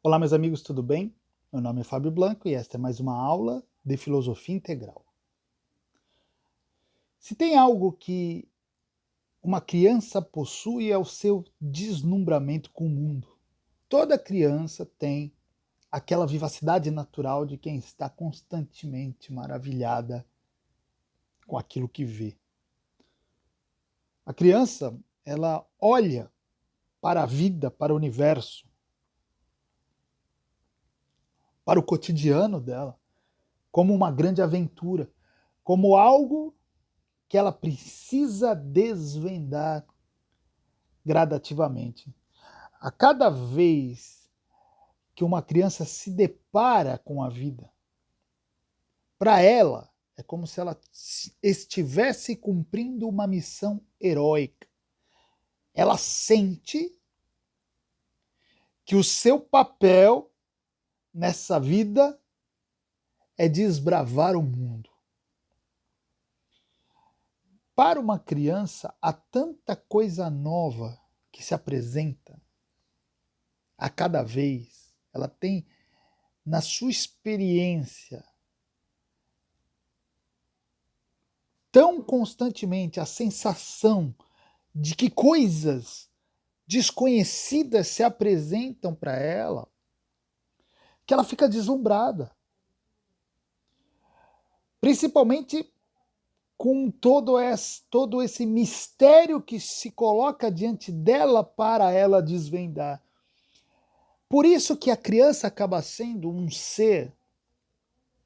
Olá, meus amigos, tudo bem? Meu nome é Fábio Blanco e esta é mais uma aula de Filosofia Integral. Se tem algo que uma criança possui é o seu deslumbramento com o mundo. Toda criança tem aquela vivacidade natural de quem está constantemente maravilhada com aquilo que vê. A criança, ela olha para a vida, para o universo, para o cotidiano dela, como uma grande aventura, como algo que ela precisa desvendar gradativamente. A cada vez que uma criança se depara com a vida, para ela é como se ela estivesse cumprindo uma missão heróica. Ela sente que o seu papel nessa vida é desbravar o mundo. Para uma criança, há tanta coisa nova que se apresenta a cada vez. Ela tem, na sua experiência, tão constantemente a sensação de que coisas desconhecidas se apresentam para ela, que ela fica deslumbrada. Principalmente com todo esse mistério que se coloca diante dela para ela desvendar. Por isso que a criança acaba sendo um ser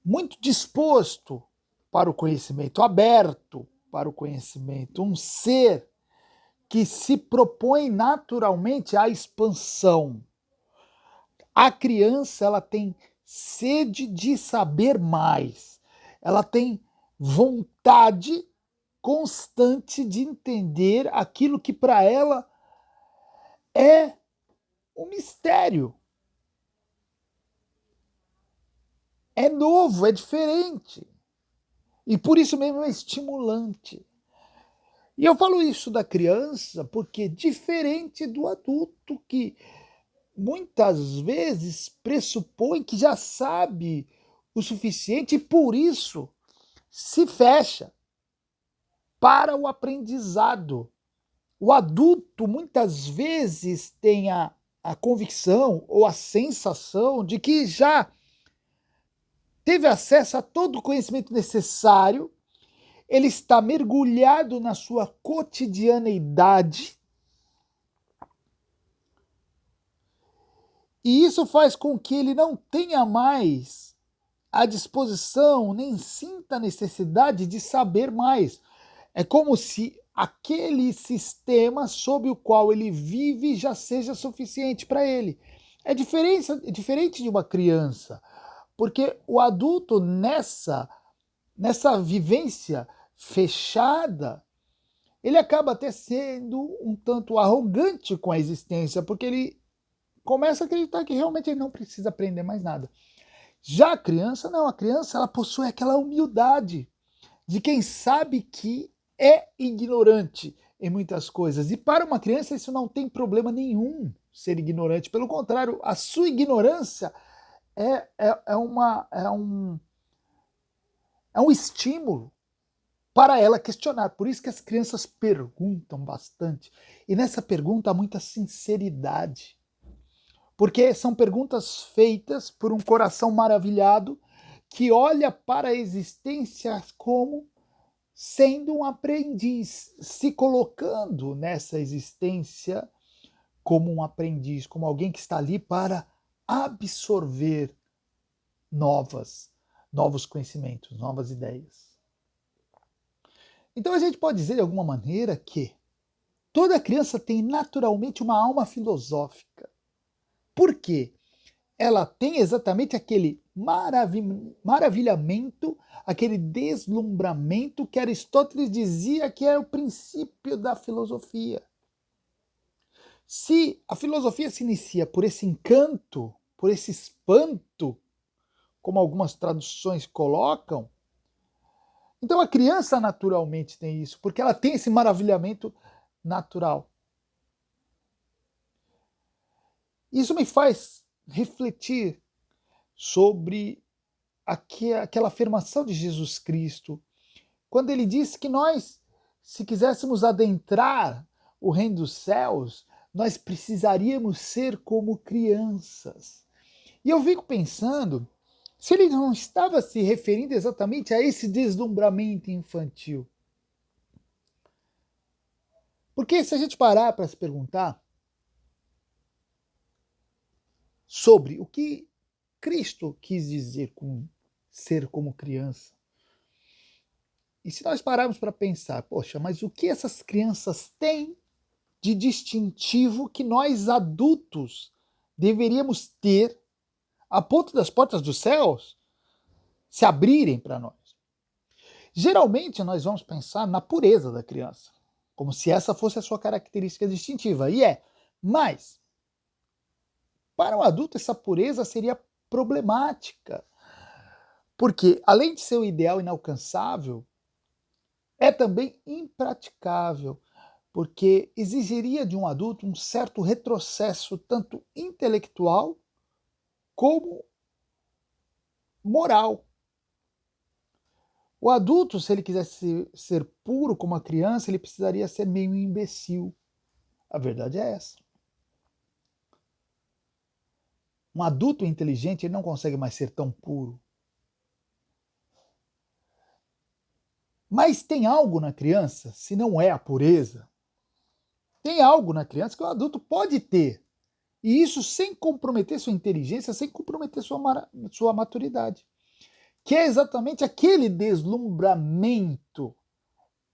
muito disposto para o conhecimento, aberto para o conhecimento, um ser que se propõe naturalmente à expansão. A criança, ela tem sede de saber mais, ela tem vontade constante de entender aquilo que para ela é um mistério. É novo, é diferente. E por isso mesmo é estimulante. E eu falo isso da criança porque, diferente do adulto, que muitas vezes pressupõe que já sabe o suficiente e por isso se fecha para o aprendizado. O adulto muitas vezes tem a convicção ou a sensação de que já teve acesso a todo o conhecimento necessário, ele está mergulhado na sua cotidianeidade, e isso faz com que ele não tenha mais a disposição, nem sinta a necessidade de saber mais. É como se aquele sistema sob o qual ele vive já seja suficiente para ele. É diferente de uma criança, porque o adulto nessa vivência fechada, ele acaba até sendo um tanto arrogante com a existência, porque ele começa a acreditar que realmente ele não precisa aprender mais nada. Já a criança, não, a criança ela possui aquela humildade de quem sabe que é ignorante em muitas coisas. E para uma criança isso não tem problema nenhum ser ignorante. Pelo contrário, a sua ignorância é um estímulo para ela questionar. Por isso que as crianças perguntam bastante. E nessa pergunta há muita sinceridade. Porque são perguntas feitas por um coração maravilhado que olha para a existência como sendo um aprendiz, se colocando nessa existência como um aprendiz, como alguém que está ali para absorver novos conhecimentos, novas ideias. Então a gente pode dizer de alguma maneira que toda criança tem naturalmente uma alma filosófica. Por quê? Ela tem exatamente aquele maravilhamento, aquele deslumbramento que Aristóteles dizia que é o princípio da filosofia. Se a filosofia se inicia por esse encanto, por esse espanto, como algumas traduções colocam, Então a criança naturalmente tem isso, porque ela tem esse maravilhamento natural. Isso me faz refletir sobre aquela afirmação de Jesus Cristo, quando ele disse que nós, se quiséssemos adentrar o reino dos céus, nós precisaríamos ser como crianças. E eu fico pensando se ele não estava se referindo exatamente a esse deslumbramento infantil. Porque se a gente parar para se perguntar sobre o que Cristo quis dizer com ser como criança, e se nós pararmos para pensar, poxa, mas o que essas crianças têm de distintivo que nós adultos deveríamos ter a ponto das portas dos céus se abrirem para nós? Geralmente nós vamos pensar na pureza da criança, como se essa fosse a sua característica distintiva, e é. Mas, para o adulto, essa pureza seria problemática, porque além de ser um ideal inalcançável, é também impraticável, porque exigiria de um adulto um certo retrocesso, tanto intelectual como moral. O adulto, se ele quisesse ser puro como a criança, ele precisaria ser meio imbecil. A verdade é essa. Um adulto inteligente, ele não consegue mais ser tão puro. Mas tem algo na criança, se não é a pureza, tem algo na criança que o adulto pode ter. E isso sem comprometer sua inteligência, sem comprometer sua maturidade. Que é exatamente aquele deslumbramento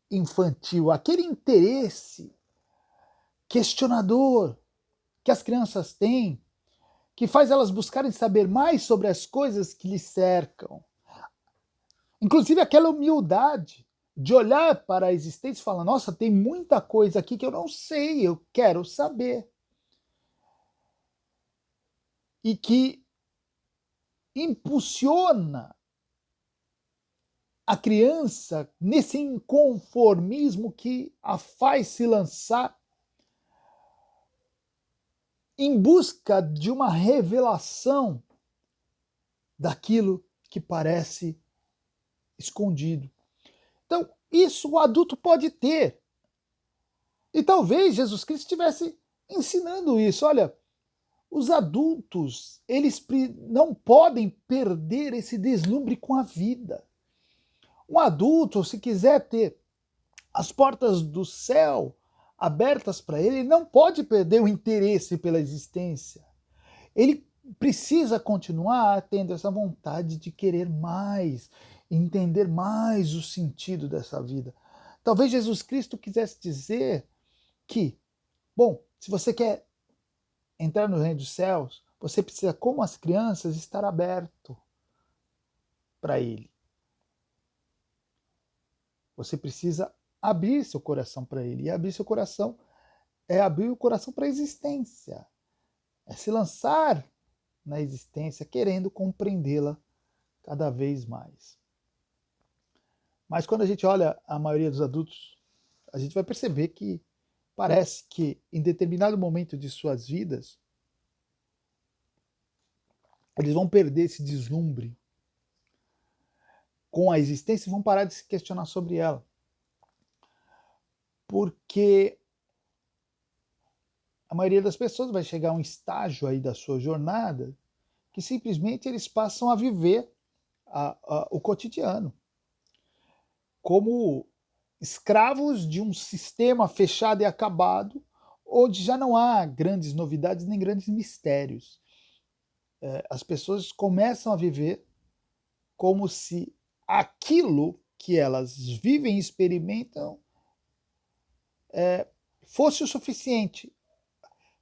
infantil, aquele interesse questionador que as crianças têm, que faz elas buscarem saber mais sobre as coisas que lhes cercam. Inclusive aquela humildade de olhar para a existência e falar, nossa, tem muita coisa aqui que eu não sei, eu quero saber. E que impulsiona a criança nesse inconformismo que a faz se lançar em busca de uma revelação daquilo que parece escondido. Então, isso o adulto pode ter. E talvez Jesus Cristo estivesse ensinando isso. Olha, os adultos, eles não podem perder esse deslumbre com a vida. Um adulto, se quiser ter as portas do céu abertas para ele, não pode perder o interesse pela existência. Ele precisa continuar tendo essa vontade de querer mais, entender mais o sentido dessa vida. Talvez Jesus Cristo quisesse dizer que, bom, se você quer entrar no reino dos céus, você precisa, como as crianças, estar aberto para ele. Você precisa abrir seu coração para ele. E abrir seu coração é abrir o coração para a existência. É se lançar na existência, querendo compreendê-la cada vez mais. Mas quando a gente olha a maioria dos adultos, a gente vai perceber que parece que em determinado momento de suas vidas, eles vão perder esse deslumbre com a existência e vão parar de se questionar sobre ela. Porque a maioria das pessoas vai chegar a um estágio aí da sua jornada que simplesmente eles passam a viver o cotidiano como escravos de um sistema fechado e acabado, onde já não há grandes novidades nem grandes mistérios. As pessoas começam a viver como se aquilo que elas vivem e experimentam fosse o suficiente.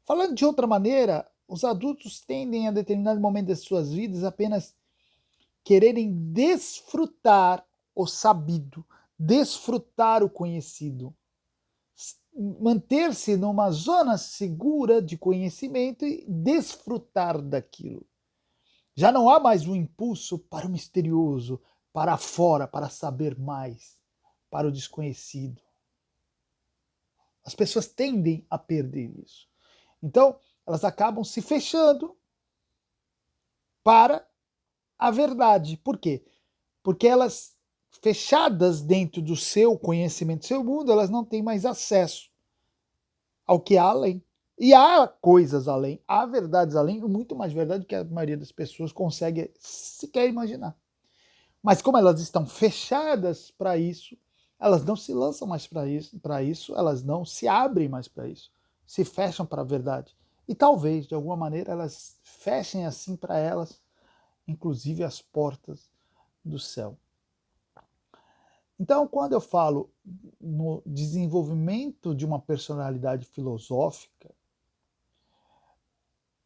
Falando de outra maneira, os adultos tendem a determinado momento das suas vidas apenas quererem desfrutar o sabido, desfrutar o conhecido, manter-se numa zona segura de conhecimento e desfrutar daquilo. Já não há mais um impulso para o misterioso, para fora, para saber mais, para o desconhecido. As pessoas tendem a perder isso. Então, elas acabam se fechando para a verdade. Por quê? Porque elas, fechadas dentro do seu conhecimento, do seu mundo, elas não têm mais acesso ao que há além. E há coisas além, há verdades além, muito mais verdade do que a maioria das pessoas consegue sequer imaginar. Mas como elas estão fechadas para isso, elas não se lançam mais para isso, elas não se abrem mais para isso, se fecham para a verdade. E talvez, de alguma maneira, elas fechem assim para elas, inclusive as portas do céu. Então, quando eu falo no desenvolvimento de uma personalidade filosófica,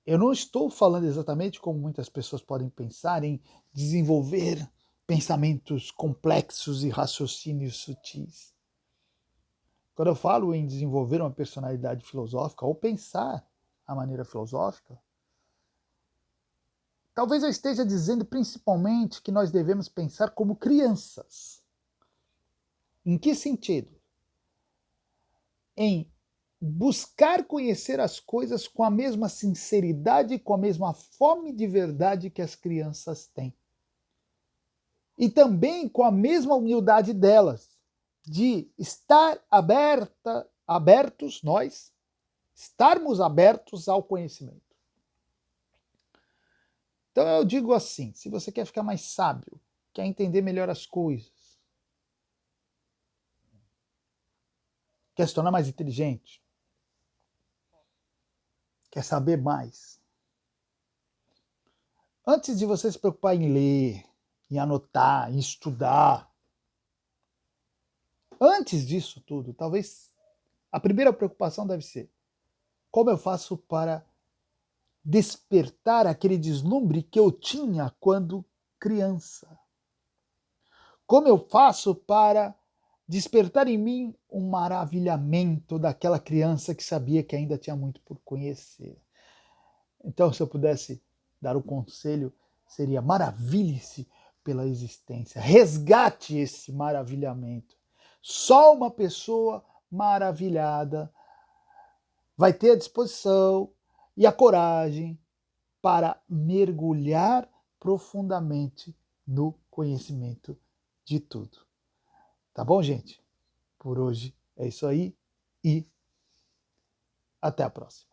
eu não estou falando exatamente como muitas pessoas podem pensar em desenvolver pensamentos complexos e raciocínios sutis. Quando eu falo em desenvolver uma personalidade filosófica ou pensar a maneira filosófica, talvez eu esteja dizendo principalmente que nós devemos pensar como crianças. Em que sentido? Em buscar conhecer as coisas com a mesma sinceridade e com a mesma fome de verdade que as crianças têm. E também com a mesma humildade delas, de estar abertos, nós, estarmos abertos ao conhecimento. Então eu digo assim, se você quer ficar mais sábio, quer entender melhor as coisas, quer se tornar mais inteligente, quer saber mais, antes de você se preocupar em ler, em anotar, em estudar, antes disso tudo, talvez a primeira preocupação deve ser: como eu faço para despertar aquele deslumbre que eu tinha quando criança? Como eu faço para despertar em mim um maravilhamento daquela criança que sabia que ainda tinha muito por conhecer? Então, se eu pudesse dar um conselho, seria: maravilhe-se pela existência, resgate esse maravilhamento. Só uma pessoa maravilhada vai ter a disposição e a coragem para mergulhar profundamente no conhecimento de tudo. Tá bom, gente? Por hoje é isso aí e até a próxima.